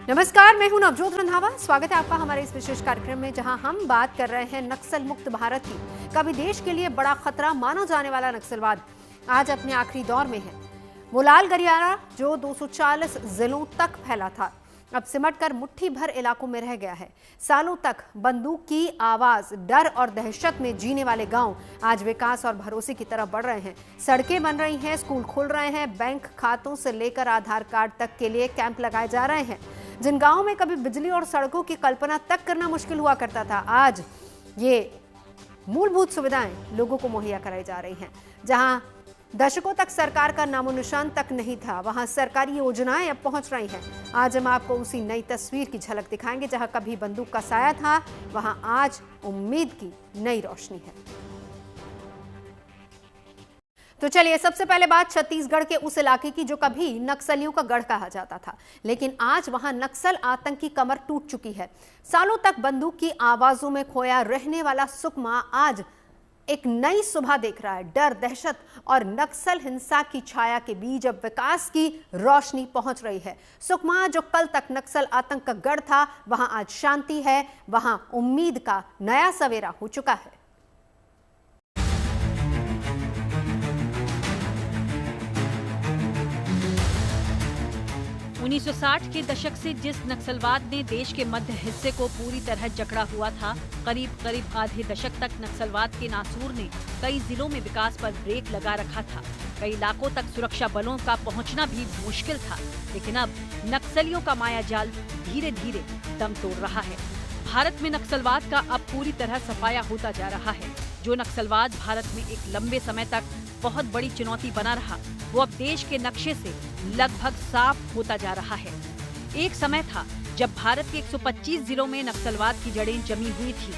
नमस्कार, मैं हूं नवजोत रंधावा। स्वागत है आपका हमारे इस विशेष कार्यक्रम में, जहां हम बात कर रहे हैं नक्सल मुक्त भारत की। कभी देश के लिए बड़ा खतरा माना जाने वाला नक्सलवाद आज अपने आखिरी दौर में है। वो लाल गरियारा जो 240 जिलों तक फैला था, अब सिमटकर मुट्ठी भर इलाकों में रह गया है। सालों तक बंदूक की आवाज, डर और दहशत में जीने वाले गांव आज विकास और भरोसे की तरफ बढ़ रहे हैं। सड़कें बन रही हैं, स्कूल खुल रहे हैं, बैंक खातों से लेकर आधार कार्ड तक के लिए कैंप लगाए जा रहे हैं। जिन गांवों में कभी बिजली और सड़कों की कल्पना तक करना मुश्किल हुआ करता था, आज ये मूलभूत सुविधाएं लोगों को मुहैया कराई जा रही हैं। जहां दशकों तक सरकार का नामो निशान तक नहीं था, वहां सरकारी योजनाएं अब पहुंच रही हैं। आज हम आपको उसी नई तस्वीर की झलक दिखाएंगे। जहां कभी बंदूक का साया था, वहां आज उम्मीद की नई रोशनी है। तो चलिए, सबसे पहले बात छत्तीसगढ़ के उस इलाके की जो कभी नक्सलियों का गढ़ कहा जाता था, लेकिन आज वहां नक्सल आतंक की कमर टूट चुकी है। सालों तक बंदूक की आवाजों में खोया रहने वाला सुकमा आज एक नई सुबह देख रहा है। डर, दहशत और नक्सल हिंसा की छाया के बीच अब विकास की रोशनी पहुंच रही है। सुकमा जो कल तक नक्सल आतंक का गढ़ था, वहां आज शांति है, वहां उम्मीद का नया सवेरा हो चुका है। 1960 के दशक से जिस नक्सलवाद ने देश के मध्य हिस्से को पूरी तरह जकड़ा हुआ था, करीब आधे दशक तक नक्सलवाद के नासूर ने कई जिलों में विकास पर ब्रेक लगा रखा था। कई इलाकों तक सुरक्षा बलों का पहुंचना भी मुश्किल था, लेकिन अब नक्सलियों का मायाजाल धीरे धीरे दम तोड़ रहा है। भारत में नक्सलवाद का अब पूरी तरह सफाया होता जा रहा है। जो नक्सलवाद भारत में एक लंबे समय तक बहुत बड़ी चुनौती बना रहा, वो अब देश के नक्शे से लगभग साफ होता जा रहा है। एक समय था जब भारत के 125 जिलों में नक्सलवाद की जड़ें जमी हुई थी,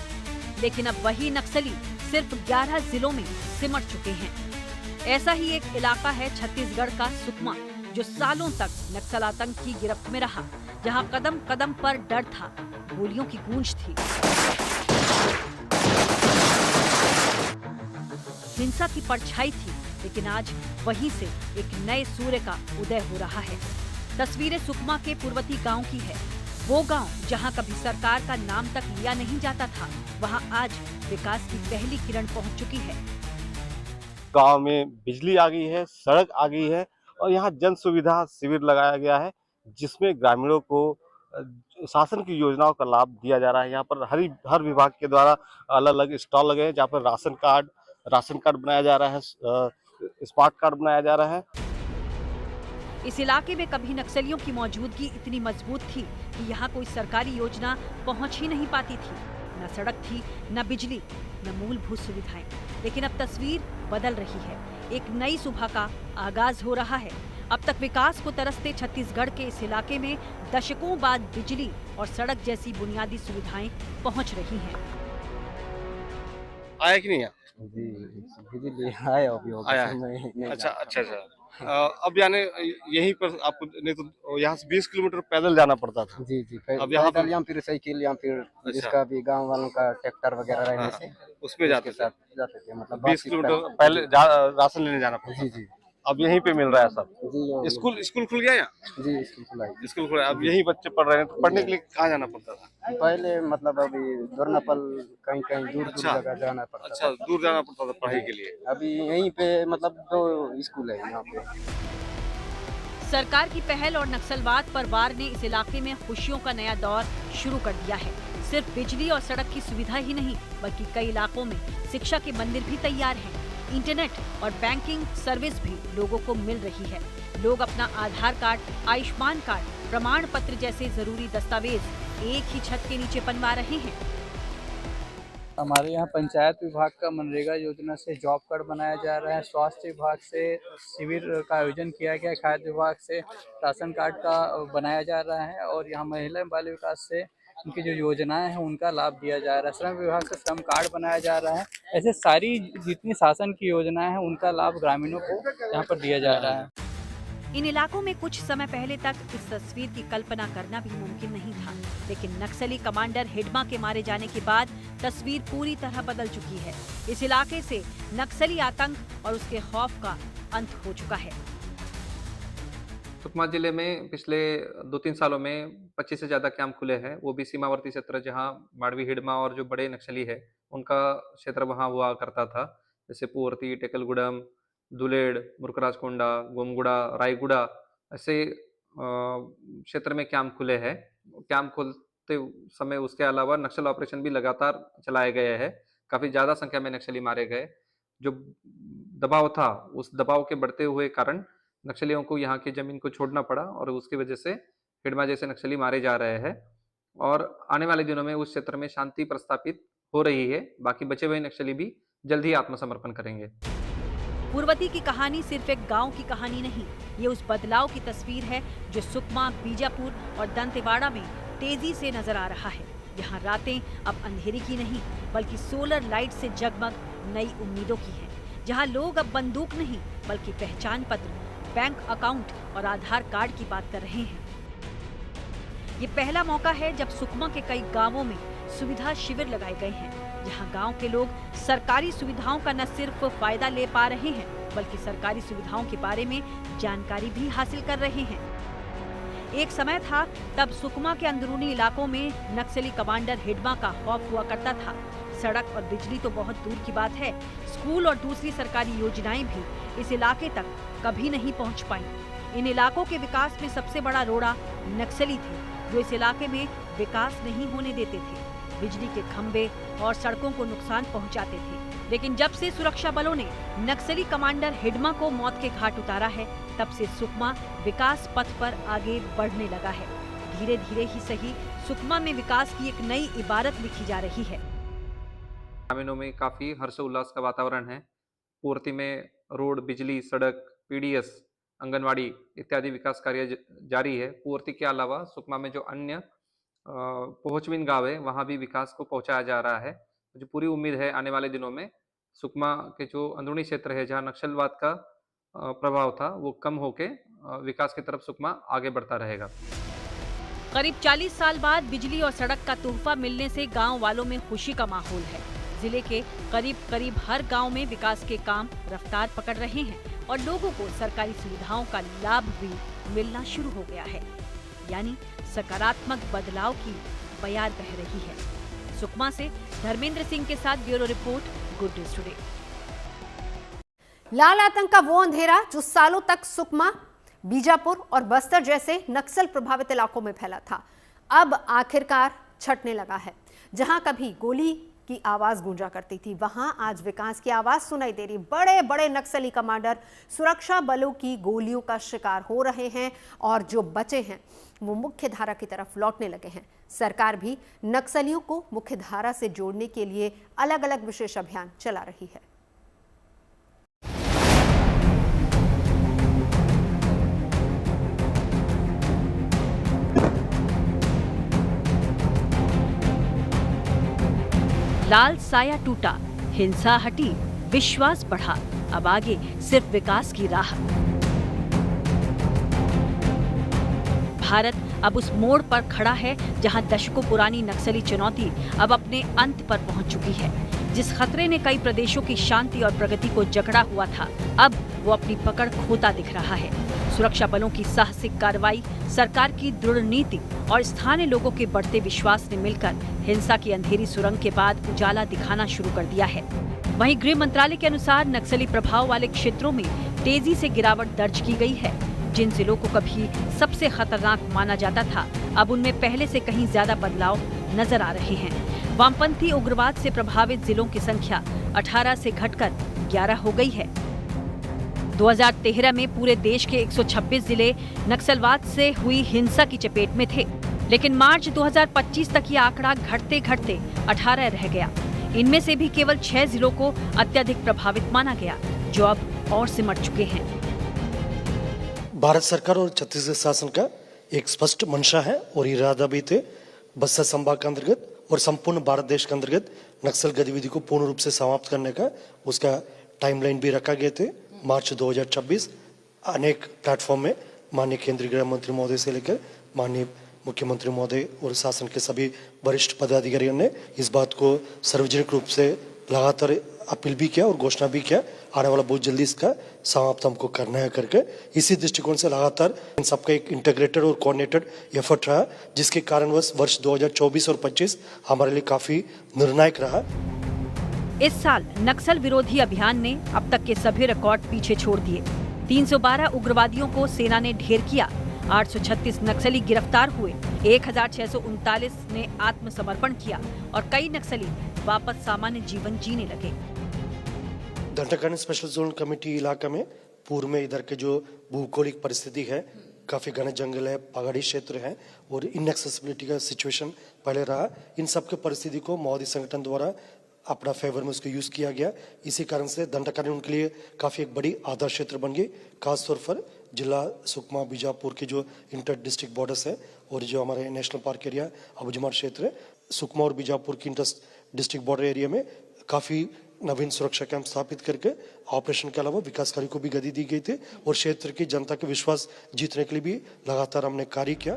लेकिन अब वही नक्सली सिर्फ 11 जिलों में सिमट चुके हैं। ऐसा ही एक इलाका है छत्तीसगढ़ का सुकमा, जो सालों तक नक्सल आतंक की गिरफ्त में रहा, जहां कदम कदम पर डर था, गोलियों की गूंज थी, हिंसा की परछाई थी। लेकिन आज वहीं से एक नए सूर्य का उदय हो रहा है। तस्वीरें सुकमा के पूर्वती गांव की है। वो गांव जहां कभी सरकार का नाम तक लिया नहीं जाता था, वहां आज विकास की पहली किरण पहुंच चुकी है। गांव में बिजली आ गई है, सड़क आ गई है और यहाँ जन सुविधा शिविर लगाया गया है, जिसमें ग्रामीणों को शासन की योजनाओं का लाभ दिया जा रहा है। यहाँ पर हर विभाग के द्वारा अलग अलग स्टॉल लगे हैं, जहाँ पर राशन कार्ड बनाया जा रहा है, स्मार्ट कार्ड बनाया जा रहा है। इस इलाके में कभी नक्सलियों की मौजूदगी इतनी मजबूत थी कि यहाँ कोई सरकारी योजना पहुँच ही नहीं पाती थी। न सड़क थी, न बिजली, न मूलभूत सुविधाएं। लेकिन अब तस्वीर बदल रही है। एक नई सुबह का आगाज हो रहा है। अब तक विकास को तरसते छत्तीसगढ़ के इस इलाके में दशकों बाद बिजली और सड़क जैसी बुनियादी सुविधाएं पहुंच रही हैं। आया कि नहीं? जी, बिजली आया अभी आया है। अच्छा। अब यानी यहीं पर आपको, नहीं तो यहाँ से 20 किलोमीटर पैदल जाना पड़ता था। जी, अब यहाँ पैदल या फिर साइकिल या फिर जिसका भी गांव वालों का ट्रैक्टर वगैरह रहने से उसमें जाते थे। मतलब 20 किलोमीटर पहले राशन लेने जाना पड़ता। जी। अब यहीं पे मिल रहा है सब। जी, स्कूल खुल गया यहाँ? जी, स्कूल खुला। अब यही बच्चे पढ़ रहे हैं, तो पढ़ने के लिए कहाँ जाना पड़ता था? पहले मतलब अभी दोरनापल कहीं दूर जगह जाना पड़ता था। अच्छा, दूर जाना पड़ता था पढ़ाई के लिए। अभी यहीं पे मतलब 2 स्कूल है यहाँ पे। सरकार की पहल और नक्सलवाद पर वार ने इस इलाके में खुशियों का नया दौर शुरू कर दिया है। सिर्फ बिजली और सड़क की सुविधा ही नहीं, बल्कि कई इलाकों में शिक्षा के मंदिर भी तैयार हैं। इंटरनेट और बैंकिंग सर्विस भी लोगों को मिल रही है। लोग अपना आधार कार्ड, आयुष्मान कार्ड, प्रमाण पत्र जैसे जरूरी दस्तावेज एक ही छत के नीचे बनवा रहे हैं। हमारे यहाँ पंचायत विभाग का मनरेगा योजना से जॉब कार्ड बनाया जा रहा है। स्वास्थ्य विभाग से शिविर का आयोजन किया गया। खाद्य विभाग से राशन कार्ड का बनाया जा रहा है और यहाँ महिला बाल विकास से उनकी जो योजनाएं हैं उनका लाभ दिया जा रहा है। श्रम विभाग से श्रम कार्ड बनाया जा रहा है। ऐसे सारी जितनी शासन की योजनाएं हैं उनका लाभ ग्रामीणों को यहाँ पर दिया जा रहा है। इन इलाकों में कुछ समय पहले तक इस तस्वीर की कल्पना करना भी मुमकिन नहीं था, लेकिन नक्सली कमांडर हिडमा के मारे जाने के बाद तस्वीर पूरी तरह बदल चुकी है। इस इलाके से नक्सली आतंक और उसके खौफ का अंत हो चुका है। सुकमा जिले में पिछले 2-3 सालों में 25 से ज़्यादा कैंप खुले हैं, वो भी सीमावर्ती क्षेत्र जहाँ माड़वी, हिडमा और जो बड़े नक्सली है, उनका क्षेत्र वहाँ हुआ करता था। जैसे पुवर्ती, टेकलगुडम, दुलेड़, मुरकराजकोंडा, गोमगुड़ा, रायगुड़ा ऐसे क्षेत्र में कैंप खुले हैं। कैंप खोलते समय उसके अलावा नक्सल ऑपरेशन भी लगातार चलाए गए हैं। काफ़ी ज़्यादा संख्या में नक्सली मारे गए। जो दबाव था, उस दबाव के बढ़ते हुए कारण नक्सलियों को यहाँ की ज़मीन को छोड़ना पड़ा और उसकी वजह से हिडमा जैसे नक्सली मारे जा रहे हैं और आने वाले दिनों में उस क्षेत्र में शांति प्रस्थापित हो रही है। बाकी बचे हुए नक्सली भी जल्द ही आत्मसमर्पण करेंगे। पूर्वती की कहानी सिर्फ एक गांव की कहानी नहीं, ये उस बदलाव की तस्वीर है जो सुकमा, बीजापुर और दंतेवाड़ा में तेजी से नजर आ रहा है। यहाँ रातें अब अंधेरी की नहीं बल्कि सोलर लाइट से जगमग नई उम्मीदों की हैं। जहाँ लोग अब बंदूक नहीं बल्कि पहचान पत्र, बैंक अकाउंट और आधार कार्ड की बात कर रहे हैं। ये पहला मौका है जब सुकमा के कई गांवों में सुविधा शिविर लगाए गए हैं, जहां गांव के लोग सरकारी सुविधाओं का न सिर्फ फायदा ले पा रहे हैं बल्कि सरकारी सुविधाओं के बारे में जानकारी भी हासिल कर रहे हैं। एक समय था तब सुकमा के अंदरूनी इलाकों में नक्सली कमांडर हिडमा का खौफ हुआ करता था। सड़क और बिजली तो बहुत दूर की बात है, स्कूल और दूसरी सरकारी योजनाएं भी इस इलाके तक कभी नहीं पहुंच पाई। इन इलाकों के विकास में सबसे बड़ा रोड़ा नक्सली थे, जो इस इलाके में विकास नहीं होने देते थे। बिजली के खंभे और सड़कों को नुकसान पहुंचाते थे। लेकिन जब से सुरक्षा बलों ने नक्सली कमांडर हिडमा को मौत के घाट उतारा है, तब से सुकमा विकास पथ पर आगे बढ़ने लगा है। धीरे धीरे ही सही, सुकमा में विकास की एक नई इबारत लिखी जा रही है। ग्रामीणों में काफ़ी हर्षोल्लास का वातावरण है। पूर्ति में रोड, बिजली, सड़क, पीडीएस, आंगनवाड़ी इत्यादि विकास कार्य जारी है। पूर्ति के अलावा सुकमा में जो अन्य पहुंचविन गाँव है, वहाँ भी विकास को पहुंचाया जा रहा है। मुझे पूरी उम्मीद है आने वाले दिनों में सुकमा के जो अंदरूनी क्षेत्र है, जहाँ नक्सलवाद का प्रभाव था, वो कम होके विकास की तरफ सुकमा आगे बढ़ता रहेगा। करीब 40 साल बाद बिजली और सड़क का तोहफा मिलने से गांव वालों में खुशी का माहौल है। जिले के करीब हर गांव में विकास के काम रफ्तार पकड़ रहे हैं और लोगों को सरकारी सुविधाओं का लाभ भी मिलना शुरू हो गया है। यानी सकारात्मक बदलाव की बयार बह रही है। सुकमा से धर्मेंद्र सिंह के साथ bureau report, good news today. लाल आतंक का वो अंधेरा जो सालों तक सुकमा, बीजापुर और बस्तर जैसे नक्सल प्रभावित इलाकों में फैला था, अब आखिरकार छटने लगा है। जहां कभी गोली की आवाज गूंजा करती थी, वहां आज विकास की आवाज सुनाई दे रही। बड़े बड़े नक्सली कमांडर सुरक्षा बलों की गोलियों का शिकार हो रहे हैं और जो बचे हैं वो मुख्य धारा की तरफ लौटने लगे हैं। सरकार भी नक्सलियों को मुख्य धारा से जोड़ने के लिए अलग अलग विशेष अभियान चला रही है। लाल साया टूटा, हिंसा हटी, विश्वास बढ़ा, अब आगे सिर्फ विकास की राह। भारत अब उस मोड़ पर खड़ा है जहां दशकों पुरानी नक्सली चुनौती अब अपने अंत पर पहुंच चुकी है। जिस खतरे ने कई प्रदेशों की शांति और प्रगति को जकड़ा हुआ था, अब वो अपनी पकड़ खोता दिख रहा है। सुरक्षा बलों की साहसिक कार्रवाई, सरकार की दृढ़ नीति और स्थानीय लोगों के बढ़ते विश्वास ने मिलकर हिंसा की अंधेरी सुरंग के बाद उजाला दिखाना शुरू कर दिया है। वहीं गृह मंत्रालय के अनुसार नक्सली प्रभाव वाले क्षेत्रों में तेजी से गिरावट दर्ज की गई है। जिन जिलों को कभी सबसे खतरनाक माना जाता था, अब उनमें पहले से कहीं ज्यादा बदलाव नजर आ रहे हैं। वामपंथी उग्रवाद से प्रभावित जिलों की संख्या 18 से घटकर 11 हो गई है। 2013 में पूरे देश के 126 जिले नक्सलवाद से हुई हिंसा की चपेट में थे, लेकिन मार्च 2025 तक ये आंकड़ा घटते घटते 18 रह गया। इनमें से भी केवल 6 जिलों को अत्यधिक प्रभावित माना गया, जो अब और सिमट चुके हैं। भारत सरकार और छत्तीसगढ़ शासन का एक स्पष्ट मंशा है और इरादा भी थे बस्तर संभाग के अंतर्गत और संपूर्ण भारत देश के अंतर्गत नक्सल गतिविधि को पूर्ण रूप से समाप्त करने का उसका टाइमलाइन भी रखा गया थे। मार्च 2026 अनेक प्लेटफॉर्म में माननीय केंद्रीय गृह मंत्री महोदय से लेकर माननीय मुख्यमंत्री महोदय और शासन के सभी वरिष्ठ पदाधिकारियों ने इस बात को सार्वजनिक रूप से लगातार अपील भी किया और घोषणा भी किया आने वाला बहुत जल्दी इसका समाप्त हमको करना है करके। इसी दृष्टिकोण से लगातार इन सबका एक इंटीग्रेटेड और कोऑर्डिनेटेड एफर्ट रहा, जिसके कारणवश वर्ष 2024 और 25 हमारे लिए काफी निर्णायक रहा। इस साल नक्सल विरोधी अभियान ने अब तक के सभी रिकॉर्ड पीछे छोड़ दिए। 312 उग्रवादियों को सेना ने ढेर किया, 836 नक्सली गिरफ्तार हुए, 1639 ने आत्मसमर्पण किया और कई नक्सली वापस सामान्य जीवन जीने लगे। दंडकारण्य स्पेशल जोन कमेटी इलाका में पूर्व में इधर के जो भौगोलिक परिस्थिति है, काफी घने जंगल है, पहाड़ी क्षेत्र है और इनएक्सेसिबिलिटी का सिचुएशन पहले रहा। इन सब के परिस्थिति को माओवादी संगठन द्वारा अपना फेवर में उसको यूज किया गया। इसी कारण से दंडकारण्य उनके लिए काफी एक बड़ी आदर्श क्षेत्र बन गई, खासतौर पर जिला सुकमा बीजापुर के जो इंटर डिस्ट्रिक्ट बॉर्डर्स है और जो हमारे नेशनल पार्क एरिया अबुझमाड़ क्षेत्र है, सुकमा और बीजापुर की इंटर डिस्ट्रिक्ट बॉर्डर एरिया में काफी नवीन सुरक्षा कैंप स्थापित करके ऑपरेशन के अलावा विकास कार्य को भी गति दी गई थी और क्षेत्र की जनता के विश्वास जीतने के लिए भी लगातार हमने कार्य किया।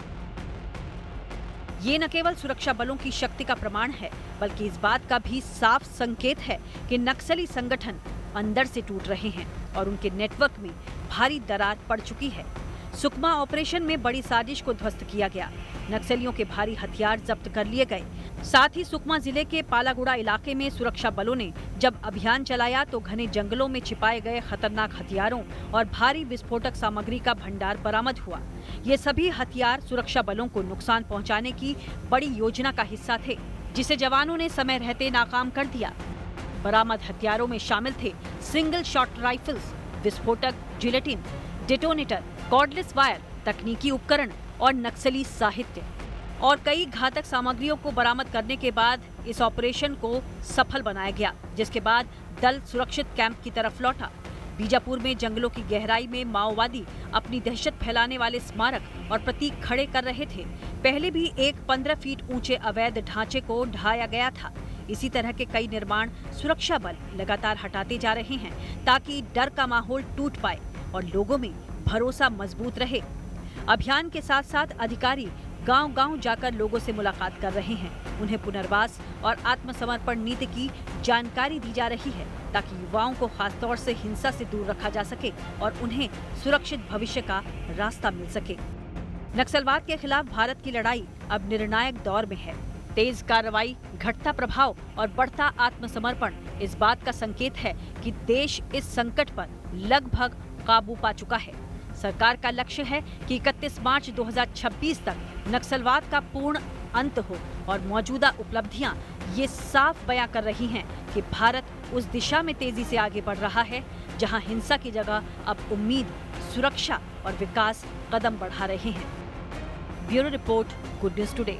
ये न केवल सुरक्षा बलों की शक्ति का प्रमाण है, बल्कि इस बात का भी साफ संकेत है कि नक्सली संगठन अंदर से टूट रहे हैं और उनके नेटवर्क में भारी दरार पड़ चुकी है। सुकमा ऑपरेशन में बड़ी साजिश को ध्वस्त किया गया, नक्सलियों के भारी हथियार जब्त कर लिए गए। साथ ही सुकमा जिले के पालागुड़ा इलाके में सुरक्षा बलों ने जब अभियान चलाया तो घने जंगलों में छिपाए गए खतरनाक हथियारों और भारी विस्फोटक सामग्री का भंडार बरामद हुआ। ये सभी हथियार सुरक्षा बलों को नुकसान पहुंचाने की बड़ी योजना का हिस्सा थे, जिसे जवानों ने समय रहते नाकाम कर दिया। बरामद हथियारों में शामिल थे सिंगल शॉट राइफल्स, विस्फोटक, जिलेटिन, डेटोनेटर, कॉर्डलेस वायर, तकनीकी उपकरण और नक्सली साहित्य और कई घातक सामग्रियों को बरामद करने के बाद इस ऑपरेशन को सफल बनाया गया, जिसके बाद दल सुरक्षित कैंप की तरफ लौटा। बीजापुर में जंगलों की गहराई में माओवादी अपनी दहशत फैलाने वाले स्मारक और प्रतीक खड़े कर रहे थे। पहले भी एक 15 फीट ऊंचे अवैध ढांचे को ढाया गया था। इसी तरह के कई निर्माण सुरक्षा बल लगातार हटाते जा रहे हैं ताकि डर का माहौल टूट पाए और लोगों में भरोसा मजबूत रहे। अभियान के साथ साथ अधिकारी गांव-गांव जाकर लोगों से मुलाकात कर रहे हैं। उन्हें पुनर्वास और आत्मसमर्पण नीति की जानकारी दी जा रही है ताकि युवाओं को खासतौर से हिंसा से दूर रखा जा सके और उन्हें सुरक्षित भविष्य का रास्ता मिल सके। नक्सलवाद के खिलाफ भारत की लड़ाई अब निर्णायक दौर में है। तेज कार्रवाई, घटता प्रभाव और बढ़ता आत्मसमर्पण इस बात का संकेत है कि देश इस संकट पर लगभग काबू पा चुका है। सरकार का लक्ष्य है कि 31 मार्च 2026 तक नक्सलवाद का पूर्ण अंत हो और मौजूदा उपलब्धियां ये साफ बयां कर रही हैं कि भारत उस दिशा में तेजी से आगे बढ़ रहा है जहां हिंसा की जगह अब उम्मीद, सुरक्षा और विकास कदम बढ़ा रहे हैं। Bureau report, good news today.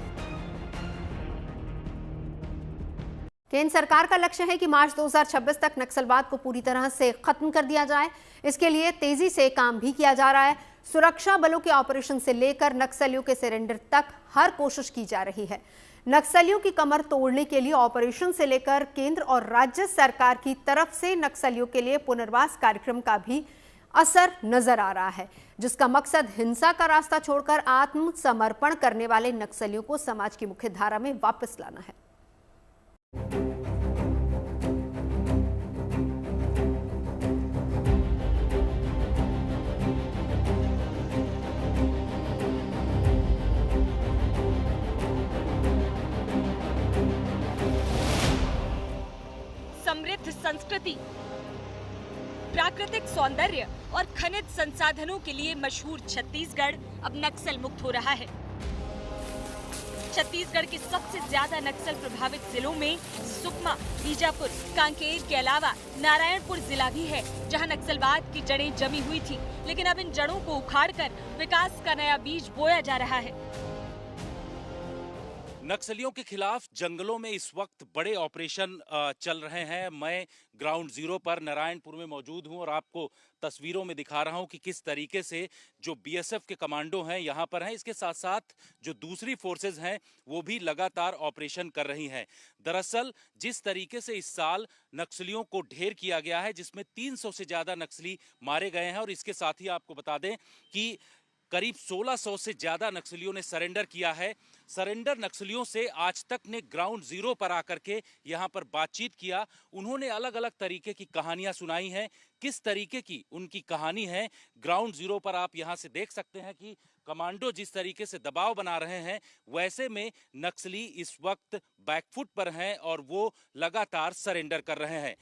केंद्र सरकार का लक्ष्य है कि मार्च 2026 तक नक्सलवाद को पूरी तरह से खत्म कर दिया जाए। इसके लिए तेजी से काम भी किया जा रहा है। सुरक्षा बलों के ऑपरेशन से लेकर नक्सलियों के सरेंडर तक हर कोशिश की जा रही है। नक्सलियों की कमर तोड़ने के लिए ऑपरेशन से लेकर केंद्र और राज्य सरकार की तरफ से नक्सलियों के लिए पुनर्वास कार्यक्रम का भी असर नजर आ रहा है, जिसका मकसद हिंसा का रास्ता छोड़कर आत्मसमर्पण करने वाले नक्सलियों को समाज की मुख्य धारा में वापस लाना है। समृद्ध संस्कृति, प्राकृतिक सौंदर्य और खनिज संसाधनों के लिए मशहूर छत्तीसगढ़ अब नक्सल मुक्त हो रहा है। छत्तीसगढ़ के सबसे ज्यादा नक्सल प्रभावित जिलों में सुकमा, बीजापुर, कांकेर के अलावा नारायणपुर जिला भी है, जहां नक्सलवाद की जड़ें जमी हुई थी, लेकिन अब इन जड़ों को उखाड़कर विकास का नया बीज बोया जा रहा है। नक्सलियों के खिलाफ जंगलों में इस वक्त बड़े ऑपरेशन चल रहे हैं। मैं ग्राउंड जीरो पर नारायणपुर में मौजूद हूं और आपको तस्वीरों में दिखा रहा हूं कि किस तरीके से जो बीएसएफ के कमांडो हैं यहां पर हैं। इसके साथ साथ जो दूसरी फोर्सेज हैं वो भी लगातार ऑपरेशन कर रही हैं। दरअसल जिस तरीके से इस साल नक्सलियों को ढेर किया गया है, जिसमें 300 से ज्यादा नक्सली मारे गए हैं, और इसके साथ ही आपको बता दें कि करीब 1600 से ज्यादा नक्सलियों ने सरेंडर किया है। सरेंडर नक्सलियों से आज तक ने ग्राउंड जीरो पर आकर के यहाँ पर बातचीत किया। उन्होंने अलग अलग तरीके की कहानियां सुनाई हैं। किस तरीके की उनकी कहानी है, ग्राउंड जीरो पर आप यहाँ से देख सकते हैं कि कमांडो जिस तरीके से दबाव बना रहे हैं, वैसे में नक्सली इस वक्त बैकफुट पर हैं और वो लगातार सरेंडर कर रहे हैं।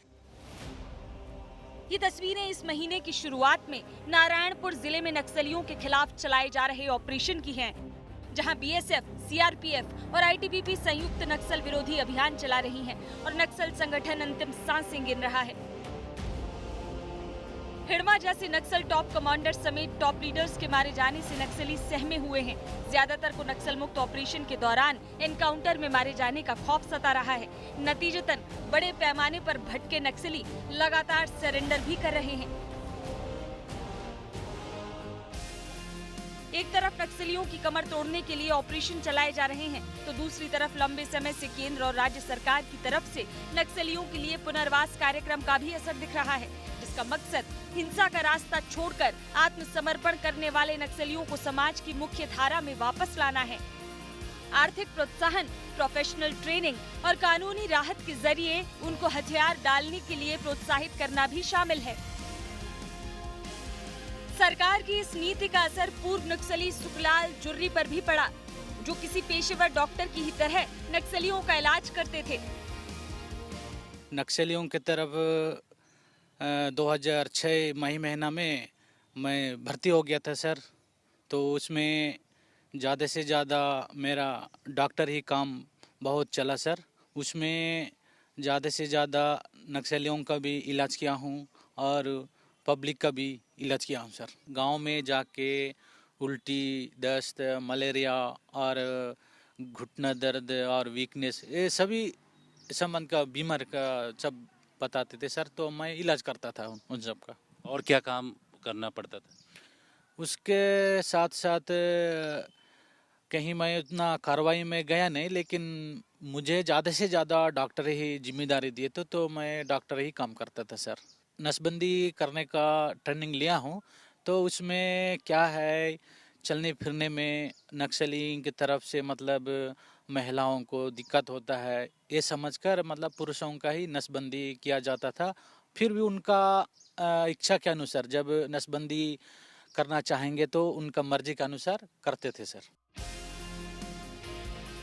ये तस्वीरें इस महीने की शुरुआत में नारायणपुर जिले में नक्सलियों के खिलाफ चलाए जा रहे ऑपरेशन की हैं, जहां बीएसएफ, सीआरपीएफ और आईटीबीपी संयुक्त नक्सल विरोधी अभियान चला रही हैं और नक्सल संगठन अंतिम सांसें गिन रहा है। हिड़मा जैसे नक्सल टॉप कमांडर समेत टॉप लीडर्स के मारे जाने से नक्सली सहमे हुए हैं। ज्यादातर को नक्सल मुक्त ऑपरेशन के दौरान एनकाउंटर में मारे जाने का खौफ सता रहा है। नतीजतन बड़े पैमाने पर भटके नक्सली लगातार सरेंडर भी कर रहे हैं। एक तरफ नक्सलियों की कमर तोड़ने के लिए ऑपरेशन चलाए जा रहे हैं, तो दूसरी तरफ लंबे समय से केंद्र और राज्य सरकार की तरफ से नक्सलियों के लिए पुनर्वास कार्यक्रम का भी असर दिख रहा है, जिसका मकसद हिंसा का रास्ता छोड़कर आत्मसमर्पण करने वाले नक्सलियों को समाज की मुख्य धारा में वापस लाना है। आर्थिक प्रोत्साहन, प्रोफेशनल ट्रेनिंग और कानूनी राहत के जरिए उनको हथियार डालने के लिए प्रोत्साहित करना भी शामिल है। सरकार की इस नीति का असर पूर्व नक्सली सुखलाल जुर्री पर भी पड़ा, जो किसी पेशेवर डॉक्टर की ही तरह नक्सलियों का इलाज करते थे। नक्सलियों की तरफ 2006 मई महीना में मैं भर्ती हो गया था सर, तो उसमें ज़्यादा से ज़्यादा मेरा डॉक्टर ही काम बहुत चला सर। उसमें ज़्यादा से ज़्यादा नक्सलियों का भी इलाज किया हूँ और पब्लिक का भी इलाज किया हूँ सर। गांव में जाके उल्टी, दस्त, मलेरिया और घुटना दर्द और वीकनेस, ये सभी संबंध का बीमार का सब बताते थे सर, तो मैं इलाज करता था उन सब का। और क्या काम करना पड़ता था? उसके साथ साथ कहीं मैं उतना कार्रवाई में गया नहीं, लेकिन मुझे ज़्यादा से ज़्यादा डॉक्टर ही जिम्मेदारी दिए तो मैं डॉक्टर ही काम करता था सर। नसबंदी करने का ट्रेनिंग लिया हूँ, तो उसमें क्या है, चलने फिरने में नक्सली की तरफ से मतलब महिलाओं को दिक्कत होता है, ये समझकर मतलब पुरुषों का ही नसबंदी किया जाता था। फिर भी उनका इच्छा के अनुसार जब नसबंदी करना चाहेंगे तो उनका मर्जी के अनुसार करते थे सर।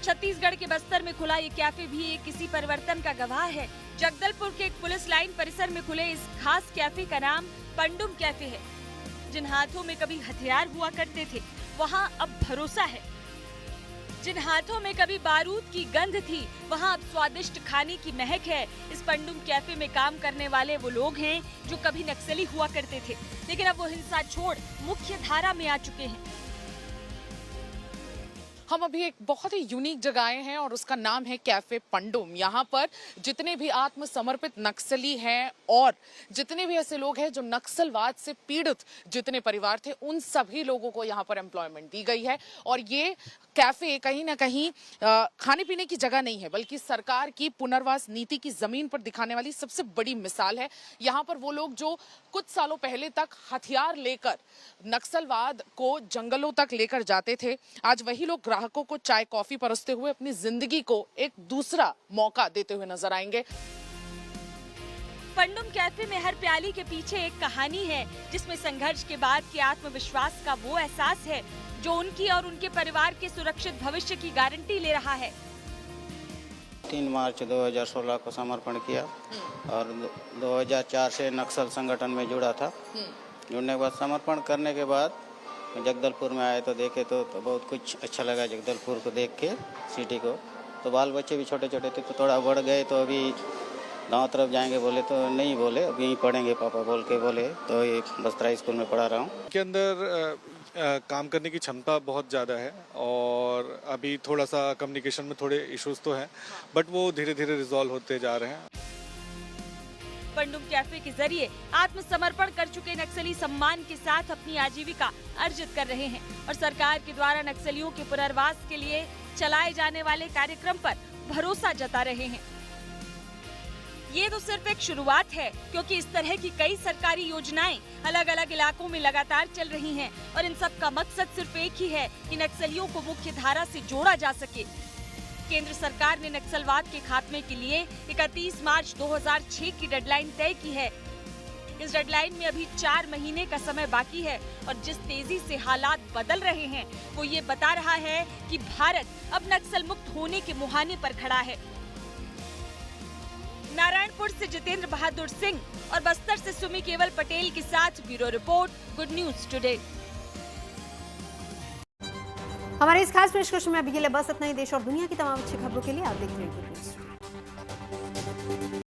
छत्तीसगढ़ के बस्तर में खुला ये कैफे भी एक किसी परिवर्तन का गवाह है। जगदलपुर के एक पुलिस लाइन परिसर में खुले इस खास कैफे का नाम पंडुम कैफे है। जिन हाथों में कभी हथियार हुआ करते थे, वहाँ अब भरोसा है। जिन हाथों में कभी बारूद की गंध थी, वहाँ अब स्वादिष्ट खाने की महक है। इस पंडुम कैफे में काम करने वाले वो लोग हैं जो कभी नक्सली हुआ करते थे, लेकिन अब वो हिंसा छोड़ मुख्य धारा में आ चुके हैं। हम अभी एक बहुत ही यूनिक जगह आए हैं और उसका नाम है कैफे पंडुम। यहाँ पर जितने भी आत्मसमर्पित नक्सली हैं और जितने भी ऐसे लोग हैं जो नक्सलवाद से पीड़ित जितने परिवार थे, उन सभी लोगों को यहाँ पर एम्प्लॉयमेंट दी गई है। और ये कैफे कहीं ना कहीं खाने पीने की जगह नहीं है, बल्कि सरकार की पुनर्वास नीति की जमीन पर दिखाने वाली सबसे बड़ी मिसाल है। यहाँ पर वो लोग जो कुछ सालों पहले तक हथियार लेकर नक्सलवाद को जंगलों तक लेकर जाते थे, आज वही लोग ग्राहकों को चाय कॉफी परोसते हुए अपनी जिंदगी को एक दूसरा मौका देते हुए नजर आएंगे। पंडुम कैफे में हर प्याली के पीछे एक कहानी है, जिसमें संघर्ष के बाद के आत्मविश्वास का वो एहसास है जो उनकी और उनके परिवार के सुरक्षित भविष्य की गारंटी ले रहा है। 3 मार्च 2016 को समर्पण किया और 2004 से नक्सल संगठन में जुड़ा था। जुड़ने के बाद समर्पण करने के बाद जगदलपुर में आए तो देखे तो बहुत कुछ अच्छा लगा जगदलपुर को देख के, सिटी को। तो बाल बच्चे भी छोटे छोटे थे तो थोड़ा बढ़ गए, तो अभी गांव तरफ जाएंगे बोले तो नहीं बोले, अभी यहीं पढ़ेंगे पापा बोल के बोले, तो ये बस्तरा स्कूल में पढ़ा रहा हूँ। के अंदर काम करने की क्षमता बहुत ज़्यादा है और अभी थोड़ा सा कम्युनिकेशन में थोड़े इश्यूज तो हैं, बट वो धीरे धीरे रिजॉल्व होते जा रहे हैं। पंडुम कैफे के जरिए आत्मसमर्पण कर चुके नक्सली सम्मान के साथ अपनी आजीविका अर्जित कर रहे हैं और सरकार के द्वारा नक्सलियों के पुनर्वास के लिए चलाए जाने वाले कार्यक्रम पर भरोसा जता रहे हैं। ये तो सिर्फ एक शुरुआत है, क्योंकि इस तरह की कई सरकारी योजनाएं अलग अलग इलाकों में लगातार चल रही हैं और इन सब का मकसद सिर्फ एक ही है कि नक्सलियों को मुख्य धारा से जोड़ा जा सके। केंद्र सरकार ने नक्सलवाद के खात्मे के लिए 31 मार्च 2006 की डेडलाइन तय की है। इस डेडलाइन में अभी 4 महीने का समय बाकी है और जिस तेजी से हालात बदल रहे हैं वो ये बता रहा है कि भारत अब नक्सल मुक्त होने के मुहाने पर खड़ा है। नारायणपुर से जितेंद्र बहादुर सिंह और बस्तर से सुमी केवल पटेल के साथ bureau report, good news today. हमारे इस खास पेशकश में अभी के लिए बस इतना ही। देश और दुनिया की तमाम अच्छी खबरों के लिए आप देखते रहिए गुड न्यूज।